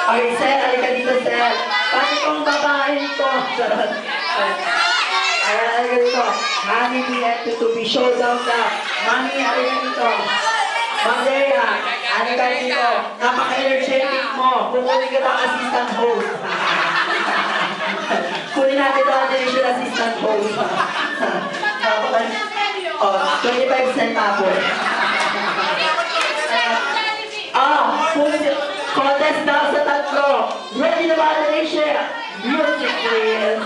Okay, sir, halika dito, sir. Paano itong babae ito? Ayan, halika dito. Mami, be to be showdown ka. Mami, halika dito. Mandea, halika dito. Napaka-energetic mo. Kukunin ka ba assistant host? Kunin natin ito ang television assistant host. Oh, 25 cent tapos. Contest daw sa tatlo. Ready na ba, Alicia? Music, please.